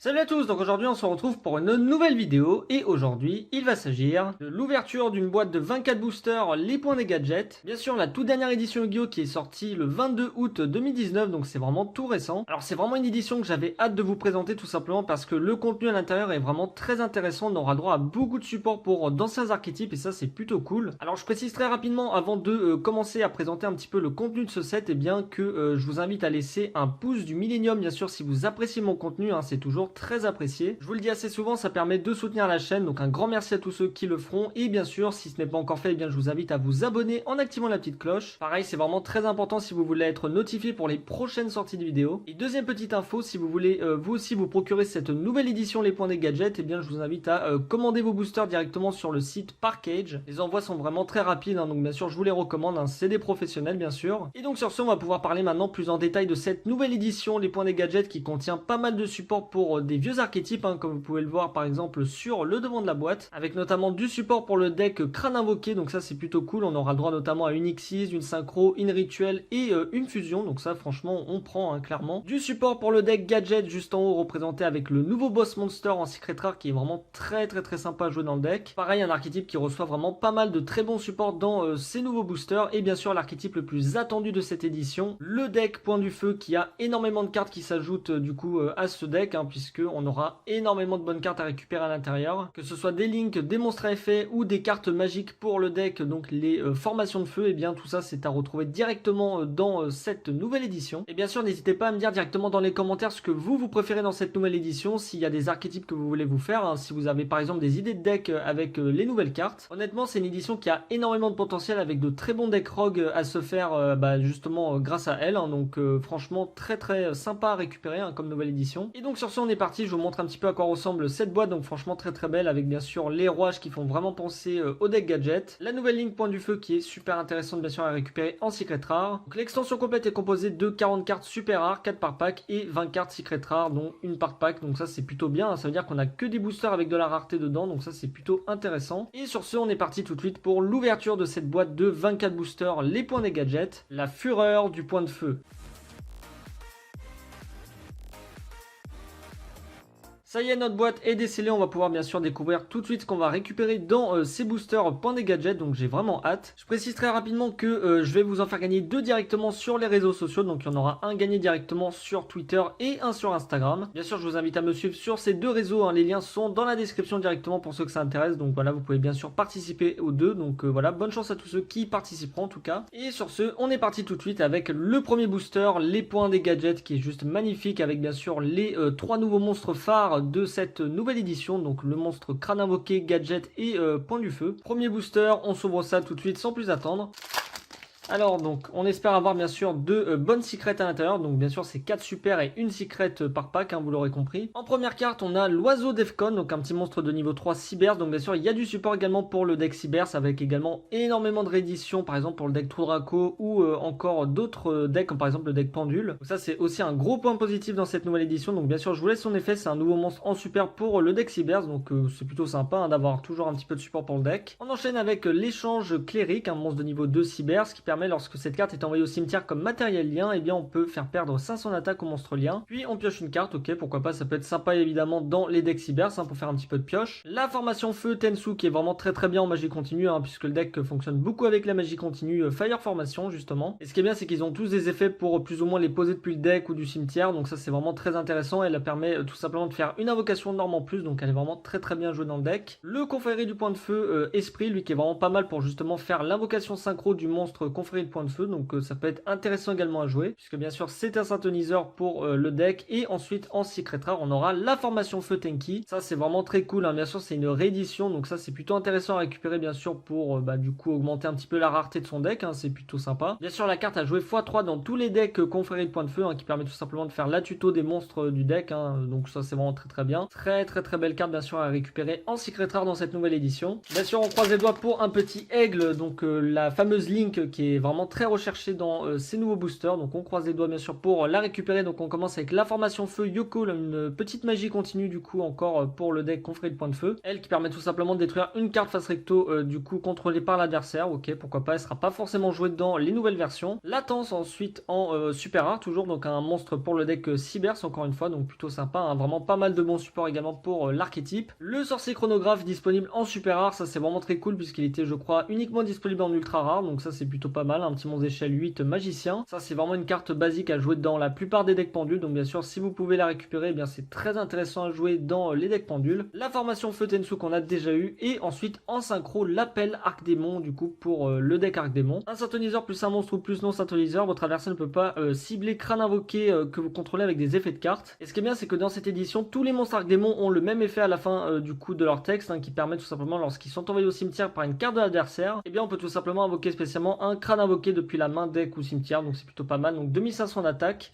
Salut à tous, donc aujourd'hui on se retrouve pour une nouvelle vidéo et aujourd'hui il va s'agir de l'ouverture d'une boîte de 24 boosters les points des gadgets. Bien sûr la toute dernière édition Yu-Gi-Oh qui est sortie le 22 août 2019 donc c'est vraiment tout récent. Alors c'est vraiment une édition que j'avais hâte de vous présenter tout simplement parce que le contenu à l'intérieur est vraiment très intéressant. On aura droit à beaucoup de support pour d'anciens archétypes et ça c'est plutôt cool. Alors je précise très rapidement avant de commencer à présenter un petit peu le contenu de ce set et bien que je vous invite à laisser un pouce du millénium bien sûr si vous appréciez mon contenu, hein, c'est toujours très apprécié. Je vous le dis assez souvent, ça permet de soutenir la chaîne, donc un grand merci à tous ceux qui le feront. Et bien sûr, si ce n'est pas encore fait, eh bien je vous invite à vous abonner en activant la petite cloche. Pareil, c'est vraiment très important si vous voulez être notifié pour les prochaines sorties de vidéos. Et deuxième petite info, si vous voulez vous aussi vous procurer cette nouvelle édition Les Points des Gadgets, eh bien je vous invite à commander vos boosters directement sur le site Parkage. Les envois sont vraiment très rapides, hein, donc bien sûr je vous les recommande, hein, c'est des professionnels bien sûr. Et donc sur ce, on va pouvoir parler maintenant plus en détail de cette nouvelle édition Les Points des Gadgets qui contient pas mal de support pour des vieux archétypes, hein, comme vous pouvez le voir par exemple sur le devant de la boîte, avec notamment du support pour le deck Crâne Invoqué, donc ça c'est plutôt cool. On aura le droit notamment à une Xyz, une Synchro, une Rituel et une Fusion, donc ça franchement on prend, hein, clairement. Du support pour le deck Gadget juste en haut représenté avec le nouveau Boss Monster en Secret Rare qui est vraiment très sympa à jouer dans le deck. Pareil, un archétype qui reçoit vraiment pas mal de très bons supports dans ces nouveaux boosters. Et bien sûr l'archétype le plus attendu de cette édition, le deck Point du Feu, qui a énormément de cartes qui s'ajoutent du coup à ce deck, hein, puisque on aura énormément de bonnes cartes à récupérer à l'intérieur, que ce soit des links, des monstres à effet ou des cartes magiques pour le deck, donc les formations de feu. Et bien tout ça c'est à retrouver directement dans cette nouvelle édition. Et bien sûr n'hésitez pas à me dire directement dans les commentaires ce que vous préférez dans cette nouvelle édition, s'il y a des archétypes que vous voulez vous faire, hein, si vous avez par exemple des idées de deck avec les nouvelles cartes. Honnêtement c'est une édition qui a énormément de potentiel avec de très bons decks rogue à se faire justement grâce à elle, hein, donc franchement très sympa à récupérer, hein, comme nouvelle édition. Et donc sur ce on est parti, je vous montre un petit peu à quoi ressemble cette boîte, donc franchement très belle, avec bien sûr les rouages qui font vraiment penser au deck gadget, la nouvelle ligne Point du Feu qui est super intéressante bien sûr à récupérer en secret rare. L'extension complète est composée de 40 cartes super rares, 4 par pack, et 20 cartes secret rares dont une par pack, donc ça c'est plutôt bien, hein, ça veut dire qu'on a que des boosters avec de la rareté dedans, donc ça c'est plutôt intéressant. Et sur ce on est parti tout de suite pour l'ouverture de cette boîte de 24 boosters les points des gadgets, la fureur du Point de Feu. Ça y est, notre boîte est décellée, on va pouvoir bien sûr découvrir tout de suite ce qu'on va récupérer dans ces boosters Point des Gadgets, donc j'ai vraiment hâte. Je précise très rapidement que je vais vous en faire gagner deux directement sur les réseaux sociaux, donc il y en aura un gagné directement sur Twitter et un sur Instagram. Bien sûr je vous invite à me suivre sur ces deux réseaux, hein, les liens sont dans la description directement pour ceux que ça intéresse, donc voilà vous pouvez bien sûr participer aux deux, donc voilà bonne chance à tous ceux qui participeront en tout cas. Et sur ce on est parti tout de suite avec le premier booster, les Points des Gadgets, qui est juste magnifique avec bien sûr les trois nouveaux monstres phares de cette nouvelle édition, donc le monstre Crâne Invoqué, Gadget et Point du Feu. Premier booster, on s'ouvre ça tout de suite sans plus attendre. Alors donc on espère avoir bien sûr deux bonnes secrets à l'intérieur, donc bien sûr c'est 4 super et une secret par pack, hein, vous l'aurez compris. En première carte on a l'oiseau Defcon, donc un petit monstre de niveau 3 Cybers, donc bien sûr il y a du support également pour le deck Cybers avec également énormément de rééditions, par exemple pour le deck Trou Draco ou encore d'autres decks comme par exemple le deck Pendule. Donc ça c'est aussi un gros point positif dans cette nouvelle édition, donc bien sûr je vous laisse son effet, c'est un nouveau monstre en super pour le deck Cybers, donc c'est plutôt sympa, hein, d'avoir toujours un petit peu de support pour le deck. On enchaîne avec l'échange Cléric, un monstre de niveau 2 Cybers qui permet, lorsque cette carte est envoyée au cimetière comme matériel lien, et bien on peut faire perdre 500 d'attaque au monstre lien. Puis on pioche une carte, ok, pourquoi pas, ça peut être sympa évidemment dans les decks Cybers, hein, pour faire un petit peu de pioche. La formation feu Tensu qui est vraiment très bien en magie continue, hein, puisque le deck fonctionne beaucoup avec la magie continue Fire Formation justement. Et ce qui est bien c'est qu'ils ont tous des effets pour plus ou moins les poser depuis le deck ou du cimetière, donc ça c'est vraiment très intéressant. Elle permet tout simplement de faire une invocation de norme en plus, donc elle est vraiment très bien jouée dans le deck. Le confrérie du Point de Feu Esprit, lui qui est vraiment pas mal pour justement faire l'invocation synchro du monstre confrérie de Point de Feu, donc ça peut être intéressant également à jouer, puisque bien sûr c'est un synthoniseur pour le deck. Et ensuite en secret rare on aura la formation feu Tenki, ça c'est vraiment très cool, hein. Bien sûr c'est une réédition, donc ça c'est plutôt intéressant à récupérer bien sûr pour du coup augmenter un petit peu la rareté de son deck, hein, c'est plutôt sympa. Bien sûr la carte a joué x3 dans tous les decks confrérie de Point de Feu, hein, qui permet tout simplement de faire la tuto des monstres du deck, hein, donc ça c'est vraiment très bien. Très belle carte bien sûr à récupérer en secret rare dans cette nouvelle édition. Bien sûr on croise les doigts pour un petit aigle, donc la fameuse Link qui est est vraiment très recherchée dans ces nouveaux boosters. Donc on croise les doigts bien sûr pour la récupérer. Donc on commence avec la formation feu Yoko, une petite magie continue du coup encore pour le deck confrérie de point de feu. Elle qui permet tout simplement de détruire une carte face recto du coup contrôlée par l'adversaire. Ok, pourquoi pas, elle sera pas forcément jouée dans les nouvelles versions. Latence ensuite en super rare, toujours donc un monstre pour le deck Cybers encore une fois, donc plutôt sympa, hein. Vraiment pas mal de bons supports également pour l'archétype. Le sorcier chronographe disponible en super rare, ça c'est vraiment très cool puisqu'il était je crois uniquement disponible en ultra rare, donc ça c'est plutôt pas mal, un petit monstre d'échelle 8 magicien. Ça c'est vraiment une carte basique à jouer dans la plupart des decks pendules, donc bien sûr si vous pouvez la récupérer, eh bien c'est très intéressant à jouer dans les decks pendules. La formation feu Tensu qu'on a déjà eu, et ensuite en synchro l'appel Arc Démon du coup pour le deck Arc Démon. Un synthoniseur plus un monstre ou plus non synthoniseur, votre adversaire ne peut pas cibler crâne invoqué que vous contrôlez avec des effets de cartes. Et ce qui est bien c'est que dans cette édition, tous les monstres Arc Démon ont le même effet à la fin du coup de leur texte, hein, qui permet tout simplement lorsqu'ils sont envoyés au cimetière par une carte de l'adversaire, et bien on peut tout simplement invoquer spécialement un crâne invoqué depuis la main, deck ou cimetière, donc c'est plutôt pas mal. Donc 2500 d'attaque.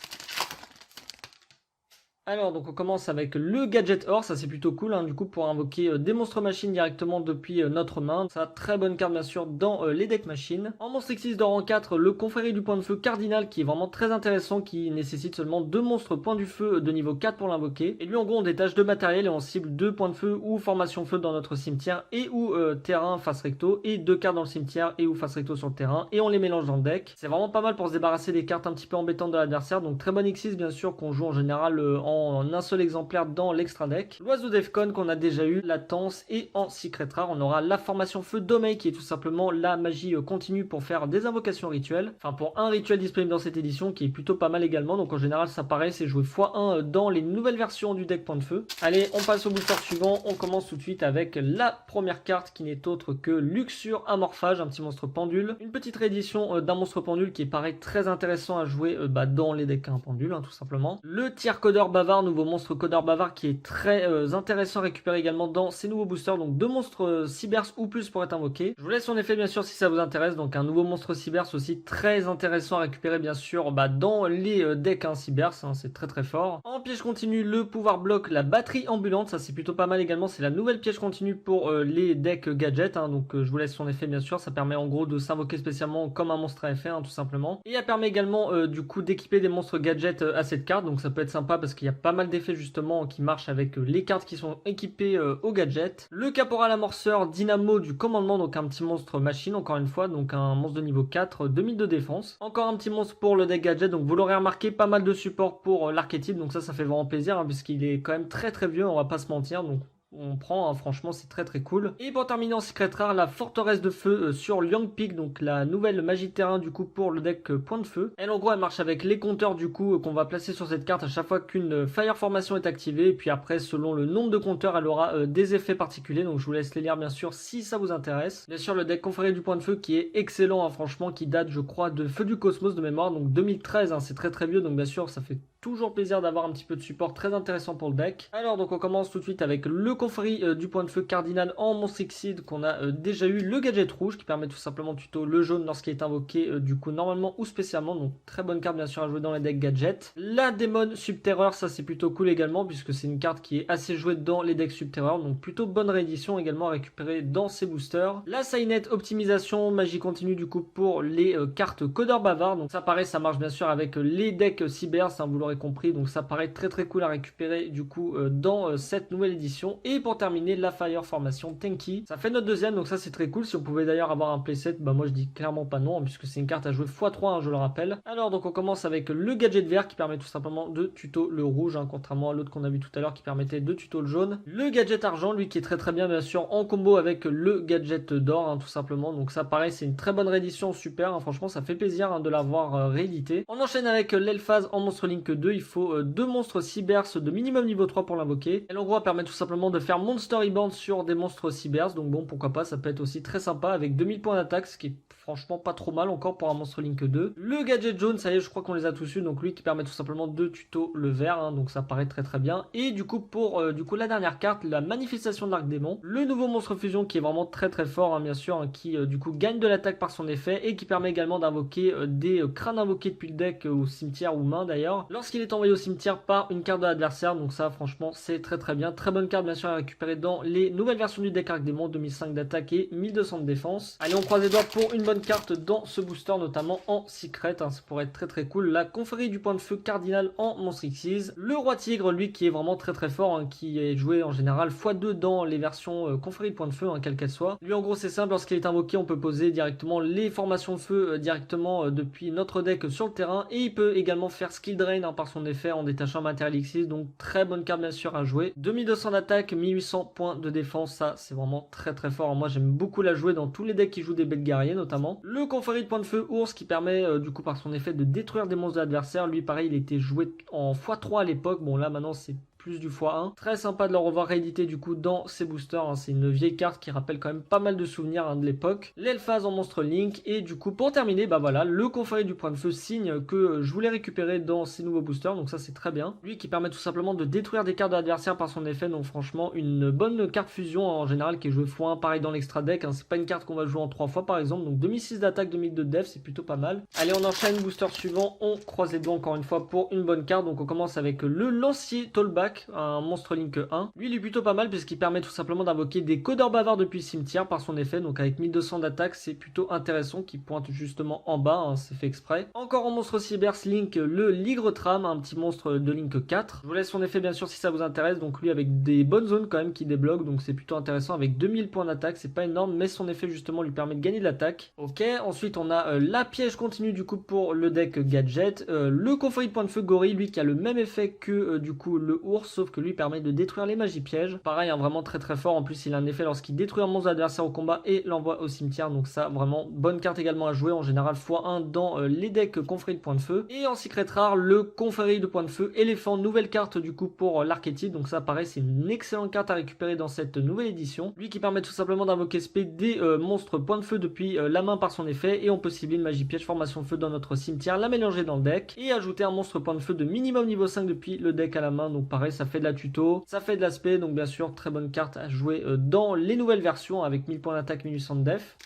Alors donc on commence avec le Gadget Or, ça c'est plutôt cool, hein, du coup pour invoquer des monstres machines directement depuis notre main. Ça, très bonne carte bien sûr dans les decks machines. En monstre X6 de rang 4, le confrérie du point de feu Cardinal qui est vraiment très intéressant, qui nécessite seulement 2 monstres point du feu de niveau 4 pour l'invoquer. Et lui en gros on détache 2 matériels et on cible 2 points de feu ou formation feu dans notre cimetière et ou terrain face recto, et 2 cartes dans le cimetière et ou face recto sur le terrain, et on les mélange dans le deck. C'est vraiment pas mal pour se débarrasser des cartes un petit peu embêtantes de l'adversaire, donc très bon X6 bien sûr qu'on joue en général en un seul exemplaire dans l'extra deck. L'oiseau Defcon qu'on a déjà eu, Latence, et en secret rare on aura la formation feu Domei qui est tout simplement la magie continue pour faire des invocations rituelles, enfin pour un rituel disponible dans cette édition qui est plutôt pas mal également, donc en général ça paraît c'est joué x1 dans les nouvelles versions du deck point de feu. Allez on passe au booster suivant, on commence tout de suite avec la première carte qui n'est autre que Luxure Amorphage, un petit monstre pendule, une petite réédition d'un monstre pendule qui est pareil très intéressant à jouer dans les decks pendules, hein, tout simplement. Le tiers codeur bavard, nouveau monstre codeur bavard qui est très intéressant à récupérer également dans ces nouveaux boosters, donc 2 monstres Cybers ou plus pour être invoqués. Je vous laisse en effet bien sûr si ça vous intéresse, donc un nouveau monstre Cybers aussi très intéressant à récupérer bien sûr dans les decks Cybers, hein, c'est très très fort. En piège continu, le pouvoir bloc, la batterie ambulante, ça c'est plutôt pas mal également, c'est la nouvelle piège continue pour les decks gadgets, hein, donc je vous laisse son effet bien sûr, ça permet en gros de s'invoquer spécialement comme un monstre à effet, hein, tout simplement. Et elle permet également du coup d'équiper des monstres gadgets à cette carte, donc ça peut être sympa parce qu'il y a pas mal d'effets justement qui marchent avec les cartes qui sont équipées au gadget. Le caporal amorceur Dynamo du commandement, donc un petit monstre machine encore une fois, donc un monstre de niveau 4, 2000 de défense. Encore un petit monstre pour le deck gadget, donc vous l'aurez remarqué, pas mal de support pour l'archétype, donc ça fait vraiment plaisir, hein, puisqu'il est quand même très très vieux, on va pas se mentir, donc on prend, hein, franchement c'est très très cool. Et pour terminer en secret rare, la forteresse de feu sur Liang Peak, donc la nouvelle magie de terrain du coup pour le deck point de feu. Elle en gros elle marche avec les compteurs du coup qu'on va placer sur cette carte à chaque fois qu'une fire formation est activée, et puis après selon le nombre de compteurs elle aura des effets particuliers, donc je vous laisse les lire bien sûr si ça vous intéresse. Bien sûr le deck confrérie du point de feu qui est excellent, hein, franchement, qui date je crois de Feu du Cosmos de mémoire, donc 2013, hein, c'est très très vieux, donc bien sûr ça fait toujours plaisir d'avoir un petit peu de support très intéressant pour le deck. Alors donc on commence tout de suite avec le confrérie du point de feu Cardinal en monstre X-Seed qu'on a déjà eu, le gadget rouge qui permet tout simplement de tuto le jaune lorsqu'il est invoqué du coup normalement ou spécialement, donc très bonne carte bien sûr à jouer dans les decks gadget. La démon subterreur, ça c'est plutôt cool également puisque c'est une carte qui est assez jouée dans les decks subterreur, donc plutôt bonne réédition également à récupérer dans ces boosters. La Saïnet optimisation, magie continue du coup pour les cartes codeur bavard, donc ça pareil ça marche bien sûr avec les decks Cybers, hein, vous l'aurez compris, donc ça paraît très très cool à récupérer du coup dans cette nouvelle édition. Et pour terminer la Fire formation Tenki, ça fait notre deuxième, donc ça c'est très cool. Si on pouvait d'ailleurs avoir un playset, bah moi je dis clairement pas non, hein, puisque c'est une carte à jouer x3, hein, je le rappelle. Alors donc on commence avec le gadget vert qui permet tout simplement de tuto le rouge, hein, contrairement à l'autre qu'on a vu tout à l'heure qui permettait de tuto le jaune. Le gadget argent, lui qui est très très bien bien sûr en combo avec le gadget d'or, hein, tout simplement, donc ça pareil c'est une très bonne réédition, super, hein, franchement ça fait plaisir, hein, de l'avoir réédité. On enchaîne avec l'Elphase en Monstre Link 2, il faut 2 monstres Cybers de minimum niveau 3 pour l'invoquer. Elle en gros permet tout simplement de faire Monster Rebound sur des monstres Cybers, donc bon pourquoi pas, ça peut être aussi très sympa avec 2000 points d'attaque, ce qui est franchement pas trop mal encore pour un Monstre Link 2. Le gadget jaune, ça y est, je crois qu'on les a tous eu, donc lui qui permet tout simplement de tuto le vert, hein, donc ça paraît très très bien. Et du coup pour du coup la dernière carte, la manifestation de l'arc démon, le nouveau monstre fusion qui est vraiment très très fort, hein, bien sûr, hein, qui du coup gagne de l'attaque par son effet et qui permet également d'invoquer des crânes invoqués depuis le deck au cimetière ou main d'ailleurs. lorsqu'il est envoyé au cimetière par une carte de l'adversaire. Donc ça franchement c'est très bien. Très bonne carte bien sûr à récupérer dans les nouvelles versions du deck Arc-Démon, 2005 d'attaque et 1200 de défense. Allez, on croise les doigts pour une bonne carte dans ce booster, notamment en secret, hein, ça pourrait être très cool. La confrérie du point de feu cardinal en Monstre Xyz. Le roi tigre, lui qui est vraiment très fort, hein, qui est joué en général x2 dans les versions confrérie de point de feu, hein, quelle qu'elle soit. Lui en gros c'est simple, lorsqu'il est invoqué on peut poser directement les formations de feu directement depuis notre deck sur le terrain, et il peut également faire skill drain, hein, par son effet en détachant matériel Xyz, donc très bonne carte bien sûr à jouer. 2200 d'attaque, 1800 points de défense, ça c'est vraiment très fort. Moi j'aime beaucoup la jouer dans tous les decks qui jouent des bêtes guerriers notamment. Le confrérie de point de feu ours qui permet du coup par son effet de détruire des monstres de l'adversaire. Lui pareil il était joué en x3 à l'époque, bon là maintenant c'est plus du x1. Très sympa de le revoir réédité du coup dans ces boosters, hein. C'est une vieille carte qui rappelle quand même pas mal de souvenirs, hein, de l'époque. L'Elphase en monstre Link, et du coup pour terminer, bah voilà, le confrérie du point de feu signe que je voulais récupérer dans ces nouveaux boosters, donc ça c'est très bien. Lui qui permet tout simplement de détruire des cartes de l'adversaire par son effet, donc franchement une bonne carte fusion en général qui est jouée x1, pareil dans l'extra deck, hein. C'est pas une carte qu'on va jouer en 3 fois par exemple, donc 2006 d'attaque, 2002 de def, c'est plutôt pas mal. Allez, on enchaîne, booster suivant, on croise les doigts encore une fois pour une bonne carte. Donc on commence avec le lancier Tollback, un monstre Link 1. Lui il est plutôt pas mal puisqu'il permet tout simplement d'invoquer des codeurs bavards depuis le cimetière par son effet, donc avec 1200 d'attaque c'est plutôt intéressant, qui pointe justement en bas, hein, c'est fait exprès. Encore en monstre Cybers Link, le Ligre Tram, un petit monstre de Link 4. Je vous laisse son effet bien sûr si ça vous intéresse, donc lui avec des bonnes zones quand même qui débloquent, donc c'est plutôt intéressant avec 2000 points d'attaque, c'est pas énorme mais son effet justement lui permet de gagner de l'attaque. Ok, ensuite on a la piège continue du coup pour le deck gadget, le confrérie de point de feu gorille, lui qui a le même effet que du coup le ours, sauf que lui permet de détruire les magies pièges. Pareil, hein, vraiment très fort, en plus il a un effet lorsqu'il détruit un monstre adversaire au combat et l'envoie au cimetière, donc ça vraiment bonne carte également à jouer, en général x1 dans les decks confrérie de point de feu. Et en secret rare, le confrérie de point de feu éléphant, nouvelle carte du coup pour l'archétype, donc ça pareil c'est une excellente carte à récupérer dans cette nouvelle édition. Lui qui permet tout simplement d'invoquer spé des monstres point de feu depuis la main par son effet, et on peut cibler une magie piège formation de feu dans notre cimetière, la mélanger dans le deck et ajouter un monstre point de feu de minimum niveau 5 depuis le deck à la main, donc pareil ça fait de la tuto, ça fait de l'aspect, donc bien sûr très bonne carte à jouer dans les nouvelles versions avec 1000 points d'attaque, 1800 de def.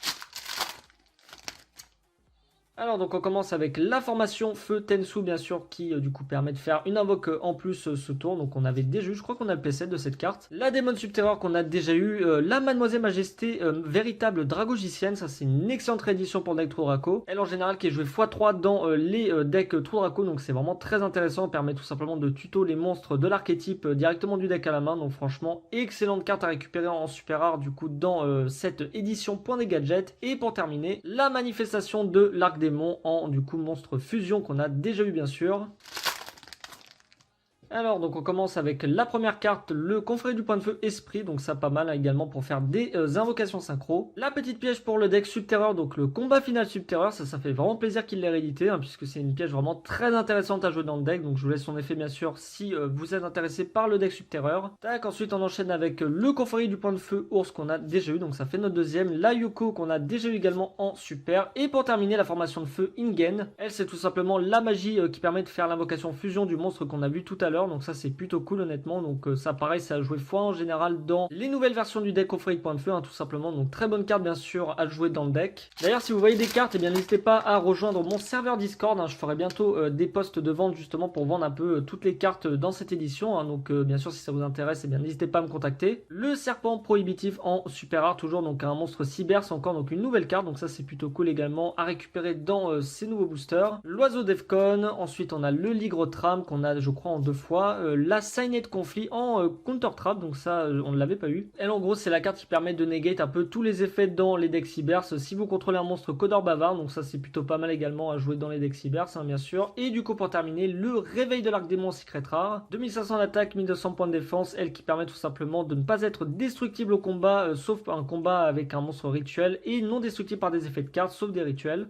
Alors donc on commence avec la formation feu Tensu bien sûr qui du coup permet de faire une invoque en plus ce tour, donc on avait déjà eu, je crois qu'on a le P7 de cette carte. La démon subterreur qu'on a déjà eu, la mademoiselle majesté véritable dragogicienne, ça c'est une excellente réédition pour le deck Trou Draco. Elle en général qui est jouée x3 dans les decks Trou Draco, donc c'est vraiment très intéressant, permet tout simplement de tuto les monstres de l'archétype directement du deck à la main, donc franchement excellente carte à récupérer en super rare du coup dans cette édition point des gadgets. Et pour terminer, la manifestation de l'Arc-Démon en du coup monstre fusion qu'on a déjà eu bien sûr. Alors donc on commence avec la première carte, le confrérie du point de feu esprit, donc ça pas mal, hein, également pour faire des invocations synchro. La petite piège pour le deck subterreur, donc le combat final subterreur, ça fait vraiment plaisir qu'il l'ait réédité, hein, puisque c'est une piège vraiment très intéressante à jouer dans le deck, donc je vous laisse son effet bien sûr si vous êtes intéressé par le deck subterreur. Tac, ensuite on enchaîne avec le confrérie du point de feu ours qu'on a déjà eu, donc ça fait notre deuxième, la Yuko qu'on a déjà eu également en super, et pour terminer la formation de feu Ingen, elle c'est tout simplement la magie qui permet de faire l'invocation fusion du monstre qu'on a vu tout à l'heure, donc ça c'est plutôt cool honnêtement, donc ça pareil ça a joué x en général dans les nouvelles versions du deck confrérie de point de feu, hein, tout simplement, donc très bonne carte bien sûr à jouer dans le deck. D'ailleurs si vous voyez des cartes, eh bien n'hésitez pas à rejoindre mon serveur Discord, hein, je ferai bientôt des posts de vente justement pour vendre un peu toutes les cartes dans cette édition, hein, donc bien sûr si ça vous intéresse, eh bien n'hésitez pas à me contacter. Le serpent prohibitif en super rare toujours, donc un monstre Cybers, encore donc une nouvelle carte, donc ça c'est plutôt cool également à récupérer dans ces nouveaux boosters. L'oiseau Defcon, ensuite on a le Ligre Tram qu'on a je crois en 2 fois, la Signet Conflit en Counter Trap, donc ça on ne l'avait pas eu. Elle en gros c'est la carte qui permet de negate un peu tous les effets dans les decks Cybers si vous contrôlez un monstre codeur bavard, donc ça c'est plutôt pas mal également à jouer dans les decks Cybers, hein, bien sûr. Et du coup pour terminer, le réveil de l'Arc-Démon secret rare, 2500 d'attaque, 1200 points de défense, elle qui permet tout simplement de ne pas être destructible au combat, sauf un combat avec un monstre rituel, et non destructible par des effets de cartes, sauf des rituels.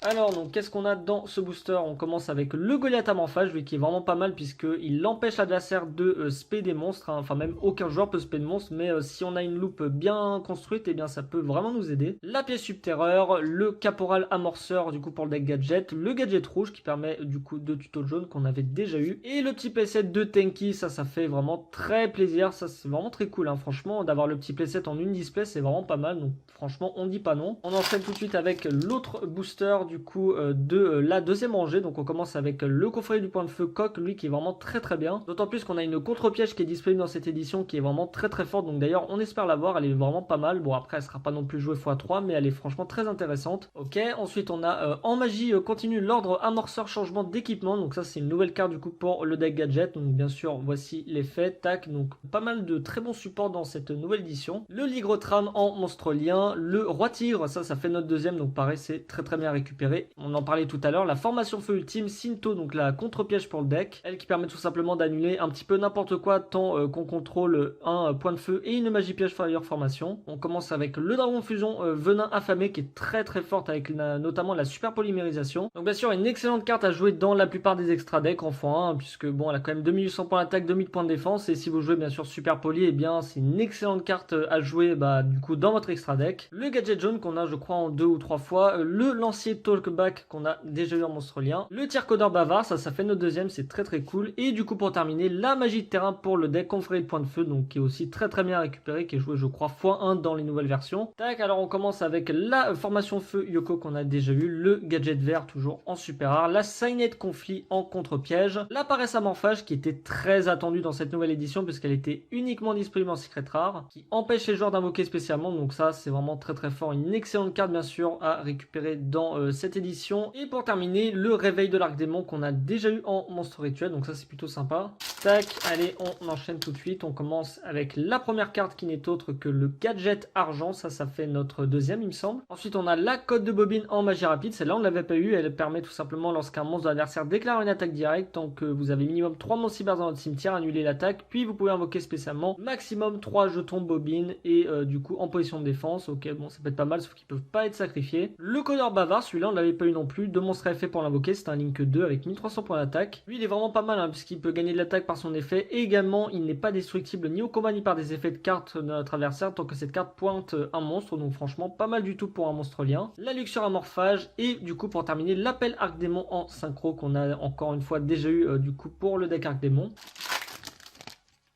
Alors donc qu'est-ce qu'on a dans ce booster? On commence avec le Goliath Amorphage, lui qui est vraiment pas mal puisqu'il empêche l'adversaire de spé des monstres, hein. Enfin même aucun joueur peut spé de monstres, mais si on a une loupe bien construite, eh bien ça peut vraiment nous aider. La pièce subterreur, le Caporal Amorceur du coup pour le deck gadget, le gadget rouge qui permet du coup de tuto de jaune qu'on avait déjà eu, et le petit playset de Tenki, ça fait vraiment très plaisir, ça c'est vraiment très cool, hein. Franchement d'avoir le petit playset en une display c'est vraiment pas mal, donc franchement on dit pas non. On enchaîne tout de suite avec l'autre booster du coup de la deuxième rangée. Donc on commence avec le coffret du point de feu coq, lui qui est vraiment très bien. D'autant plus qu'on a une contre-piège qui est disponible dans cette édition qui est vraiment très forte. Donc d'ailleurs on espère l'avoir, elle est vraiment pas mal. Bon après elle sera pas non plus jouée x3 mais elle est franchement très intéressante. Ok, ensuite on a en magie continue l'ordre amorceur changement d'équipement. Donc ça c'est une nouvelle carte du coup pour le deck gadget. Donc bien sûr voici l'effet, tac, donc pas mal de très bons supports dans cette nouvelle édition. Le Ligrotram en monstre lien, le roi tigre, ça fait notre deuxième, donc pareil c'est très bien récupéré. On en parlait tout à l'heure, la formation feu ultime, Sinto, donc la contre-piège pour le deck, elle qui permet tout simplement d'annuler un petit peu n'importe quoi tant qu'on contrôle un point de feu et une magie piège fire formation. On commence avec le dragon fusion venin affamé qui est très forte avec notamment la super polymérisation. Donc bien sûr une excellente carte à jouer dans la plupart des extra decks en x1 puisque bon elle a quand même 2800 points d'attaque, 2000 points de défense et si vous jouez bien sûr super poly, et bien c'est une excellente carte à jouer du coup dans votre extra deck. Le gadget jaune qu'on a je crois en 2 ou 3 fois, le lancier talkback qu'on a déjà eu en monstre lien, le tir-codeur bavard, ça fait notre deuxième, c'est très cool. Et du coup pour terminer la magie de terrain pour le deck confrérie de point de feu, donc qui est aussi très bien récupéré, qui est joué je crois x1 dans les nouvelles versions. Tac, alors on commence avec la formation feu Yoko qu'on a déjà eu, le gadget vert toujours en super rare, la Signet conflit en contre-piège, la paresse amorphage qui était très attendue dans cette nouvelle édition puisqu'elle était uniquement disponible en secret rare, qui empêche les joueurs d'invoquer spécialement, donc ça c'est vraiment très fort, une excellente carte bien sûr à récupérer dans cette édition. Et pour terminer le réveil de l'arc démon qu'on a déjà eu en monstre rituel, donc ça c'est plutôt sympa. Tac, allez on enchaîne tout de suite, on commence avec la première carte qui n'est autre que le gadget argent, ça fait notre deuxième il me semble. Ensuite on a la cote de bobine en magie rapide, celle-là on ne l'avait pas eu, elle permet tout simplement lorsqu'un monstre de l'adversaire déclare une attaque directe, tant que vous avez minimum 3 monstres cyber dans votre cimetière, annuler l'attaque, puis vous pouvez invoquer spécialement maximum 3 jetons bobine et du coup en position de défense. Ok, bon ça peut être pas mal sauf qu'ils peuvent pas être sacrifiés. Le codeur bavard, celui-là on l'avait pas eu non plus, 2 monstres à effet pour l'invoquer, c'est un Link 2 avec 1300 points d'attaque. Lui il est vraiment pas mal hein, puisqu'il peut gagner de l'attaque par son effet et également il n'est pas destructible ni au combat ni par des effets de cartes de notre adversaire tant que cette carte pointe un monstre, donc franchement pas mal du tout pour un monstre lien. La luxure amorphage et du coup pour terminer l'appel arc démon en synchro qu'on a encore une fois déjà eu du coup pour le deck arc démon.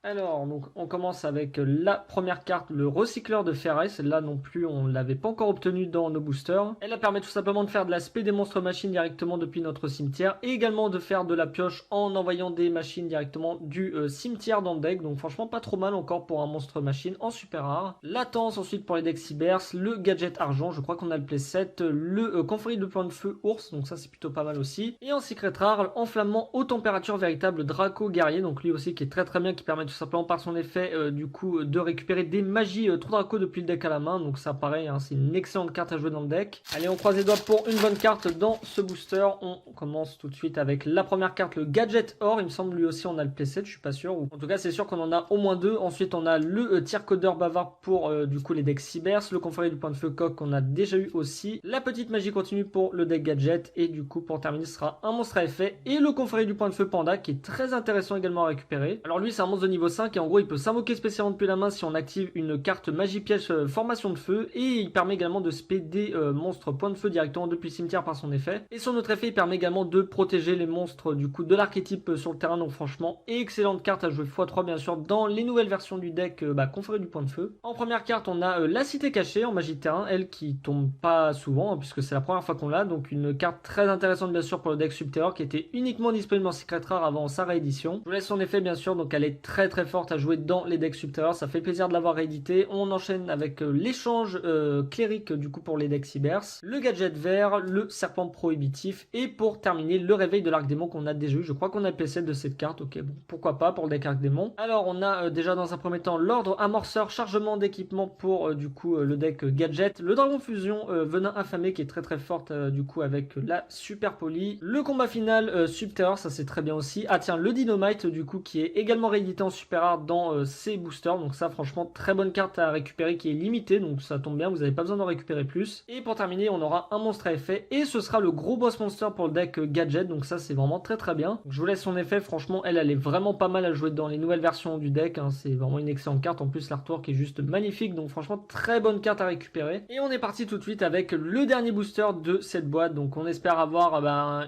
Alors, donc on commence avec la première carte, le recycleur de ferraille. Celle-là non plus, on ne l'avait pas encore obtenue dans nos boosters. Elle permet tout simplement de faire de l'aspect des monstres machines directement depuis notre cimetière et également de faire de la pioche en envoyant des machines directement du cimetière dans le deck. Donc franchement, pas trop mal encore pour un monstre machine en super rare. Latence ensuite pour les decks cybers, le gadget argent, je crois qu'on a le play 7, le confrérie de point de feu ours, donc ça c'est plutôt pas mal aussi. Et en secret rare, enflammement haute température véritable Draco guerrier, donc lui aussi qui est très bien, qui permet tout simplement par son effet du coup de récupérer des magies 3 Draco depuis le deck à la main, donc ça pareil hein, c'est une excellente carte à jouer dans le deck. Allez on croise les doigts pour une bonne carte dans ce booster. On commence tout de suite avec la première carte, le gadget or, il me semble lui aussi on a le P7, je suis pas sûr, ou en tout cas c'est sûr qu'on en a au moins 2. Ensuite on a le tir codeur bavard pour du coup les decks cybers, le confrérie du point de feu coq qu'on a déjà eu aussi, la petite magie continue pour le deck gadget et du coup pour terminer ce sera un monstre à effet et le confrérie du point de feu panda qui est très intéressant également à récupérer. Alors lui c'est un monstre de niveau 5 et en gros il peut s'invoquer spécialement depuis la main si on active une carte magie piège formation de feu et il permet également de spé des monstres point de feu directement depuis le cimetière par son effet. Et son autre effet il permet également de protéger les monstres du coup de l'archétype sur le terrain, donc franchement excellente carte à jouer x3 bien sûr dans les nouvelles versions du deck confrérie du point de feu. En première carte on a la cité cachée en magie de terrain, elle qui tombe pas souvent hein, puisque c'est la première fois qu'on l'a, donc une carte très intéressante bien sûr pour le deck Subterror qui était uniquement disponible en secret rare avant sa réédition. Je vous laisse son effet bien sûr, donc elle est très forte à jouer dans les decks Subterror, ça fait plaisir de l'avoir réédité. On enchaîne avec l'échange clérique du coup pour les decks cybers, le gadget vert, le serpent prohibitif et pour terminer le réveil de l'arc démon qu'on a déjà eu. Je crois qu'on a le PC de cette carte, ok bon pourquoi pas pour le deck arc démon. Alors on a déjà dans un premier temps l'ordre amorceur chargement d'équipement pour du coup le deck gadget, le dragon fusion venin affamé qui est très forte du coup avec la super poly, le combat final Subterror, ça c'est très bien aussi. Ah tiens, le dynamite du coup qui est également réédité en super rare dans ces boosters, donc ça franchement très bonne carte à récupérer qui est limitée, donc ça tombe bien, vous n'avez pas besoin d'en récupérer plus. Et pour terminer on aura un monstre à effet et ce sera le gros boss monster pour le deck gadget, donc ça c'est vraiment très bien. Donc, je vous laisse son effet, franchement elle est vraiment pas mal à jouer dans les nouvelles versions du deck hein. C'est vraiment une excellente carte, en plus l'artwork est juste magnifique, donc franchement très bonne carte à récupérer. Et on est parti tout de suite avec le dernier booster de cette boîte, donc on espère avoir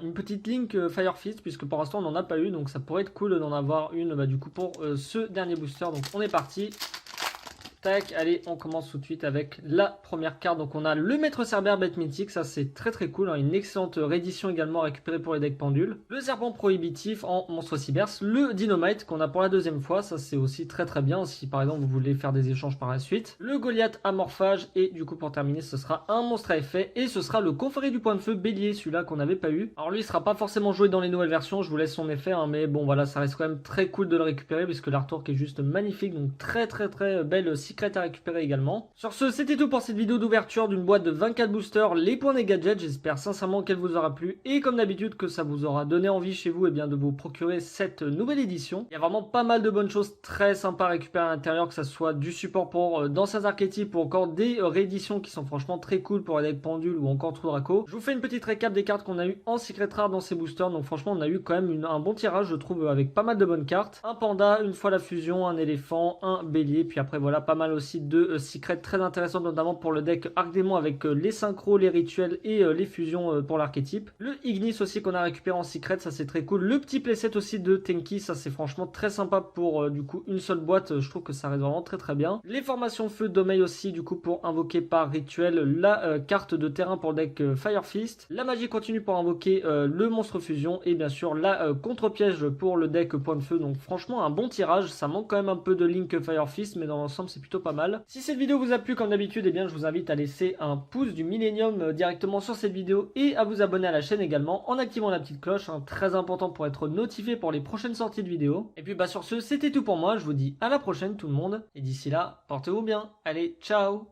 une petite Link Fire Fist puisque pour l'instant on n'en a pas eu, donc ça pourrait être cool d'en avoir une du coup pour ce dernier booster. Donc on est parti. Tac, allez, on commence tout de suite avec la première carte. Donc on a le Maître Cerbère bête mythique, ça c'est très cool, hein. Une excellente réédition également récupérée pour les decks pendules. Le Serpent prohibitif en monstre cyberse, le Dynamite qu'on a pour la deuxième fois, ça c'est aussi très bien si par exemple vous voulez faire des échanges par la suite. Le Goliath amorphage et du coup pour terminer ce sera un monstre à effet et ce sera le Confrérie du point de feu bélier, celui-là qu'on n'avait pas eu. Alors lui il sera pas forcément joué dans les nouvelles versions, je vous laisse son effet, hein, mais bon voilà, ça reste quand même très cool de le récupérer puisque l'artwork est juste magnifique, donc très belle secret à récupérer également. Sur ce, c'était tout pour cette vidéo d'ouverture d'une boîte de 24 boosters, les points des gadgets. J'espère sincèrement qu'elle vous aura plu et comme d'habitude que ça vous aura donné envie chez vous de vous procurer cette nouvelle édition. Il y a vraiment pas mal de bonnes choses très sympas à récupérer à l'intérieur, que ça soit du support pour d'anciens archétypes ou encore des rééditions qui sont franchement très cool pour les decks pendules ou encore Trou Draco. Je vous fais une petite récap des cartes qu'on a eu en secret rare dans ces boosters, donc franchement on a eu quand même un bon tirage je trouve avec pas mal de bonnes cartes. Un panda, une fois la fusion, un éléphant, un bélier, puis après voilà pas mal aussi de secrets très intéressantes notamment pour le deck Arc Démon avec les synchros, les rituels et les fusions pour l'archétype. Le Ignis aussi qu'on a récupéré en secret, ça c'est très cool. Le petit playset aussi de Tenki, ça c'est franchement très sympa pour du coup une seule boîte, je trouve que ça reste vraiment très bien. Les formations feu Domeil aussi du coup pour invoquer par rituel la carte de terrain pour le deck Fire Fist. La magie continue pour invoquer le monstre fusion et bien sûr la contre-piège pour le deck point de feu. Donc franchement un bon tirage, ça manque quand même un peu de Link Fire Fist mais dans l'ensemble c'est plutôt pas mal. Si cette vidéo vous a plu comme d'habitude, eh bien je vous invite à laisser un pouce du Millennium directement sur cette vidéo et à vous abonner à la chaîne également en activant la petite cloche, hein, très important pour être notifié pour les prochaines sorties de vidéos. Et puis bah sur ce, c'était tout pour moi, je vous dis à la prochaine tout le monde et d'ici là, portez-vous bien. Allez, ciao!